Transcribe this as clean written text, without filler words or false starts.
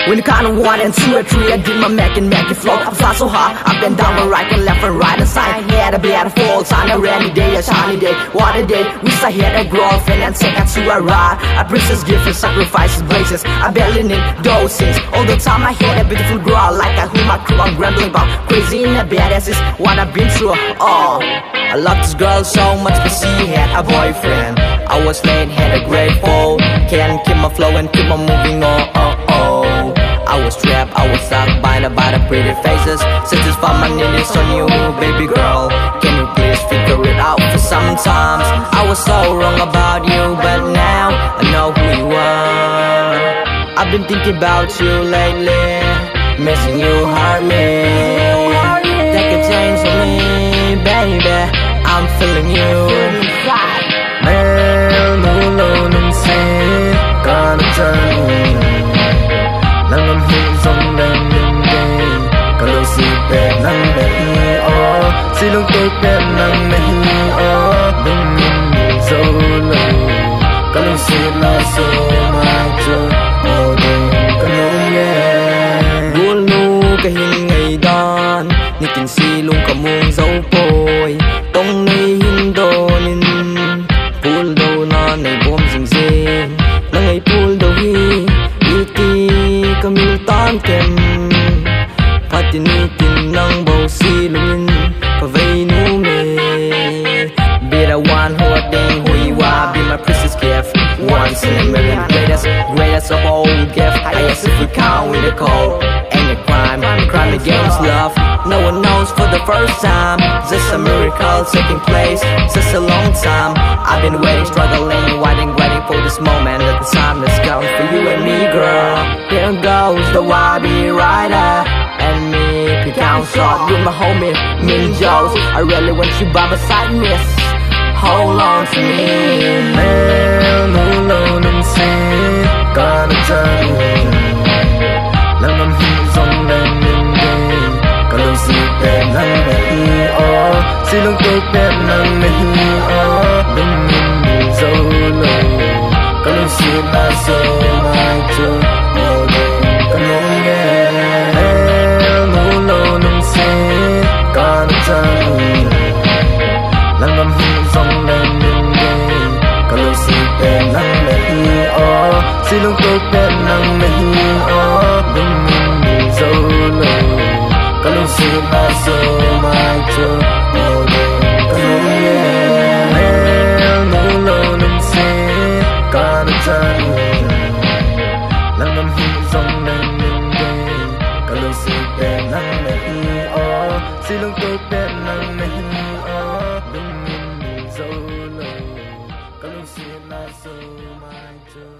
When you count on 1 and 2 and 3, I did my Mac and Mac it flow. I'm fly so hard, up and down, and right and left and right and side. Had a bad falls on a rainy day, a shiny day. What a day, wish I had a girlfriend and take her to a ride. A princess gift and sacrifices, braces. I barely need those things. All the time I had a beautiful girl like I who my crew. I'm rambling about crazy and a badass is what I've been through. Oh, I love this girl so much, but she had a boyfriend. I was late, had a great fall. Can't keep my flow and keep on moving on. I was trapped, I was stuck by the pretty faces. Satisfy my needs on you, baby girl. Can you please figure it out? For sometimes I was so wrong about you, but now I know who you are. I've been thinking about you lately, missing you hurt me. Take a chance on me, baby, I'm feeling you. 매일 놀러오는 새 가는 journey nắng ấm hiện dòng đèn lên đây cả lối xì bè nắng bè hi ó xì lông tôi bè nắng bè hi ó đừng nhìn dấu lâu cả lối xì là số mai chưa màu đèn cả lối nghe buồn lu cái hình ngày đón như tình si luôn cả muôn dấu bồi tông ni hình đồ nên pool đâu nó này bom rình rình nó ngày pool đâu hi iti kamil tan kem patinitin ng bầu si lumin pavay nu me be the one who I think who you are, be my precious gift once in a million, greatest of all gift. Highest if we count with the cold and the crime against love. No one knows for the first time. Just a miracle taking place. Just a long time I've been waiting, struggling, waiting for this moment. That the time has come for you and me, girl. Here goes the YB rider and me pick out shot with my homie Min Joes. I really want you by my side, miss. Hold on to me. 매일 놀러오는 새 가는 journey nắng ấm hiện dòng đèn lên đây cả lối xì bè nắng bè hi ó xì lông tôi bè nắng bè hi ó đừng nhìn dấu lâu cả lối xì là số mai chưa màu đèn cả lối nghe 매일 놀러오는 새 가는 journey nắng ấm hiện dòng đèn lên đây cả lối xì bè nắng bè hi ó xì lông tôi bè nắng bè hi ó đừng nhìn dấu lâu cả lối xì là số mai chưa màu đèn cả lối nghe 매일 놀러오는 새 가는 journey nắng ấm hiện dòng đèn lên đây cả lối xì bè nắng bè hi ó xì lông tôi bè nắng bè hi ó đừng nhìn dấu lâu cả lối xì là số mai chưa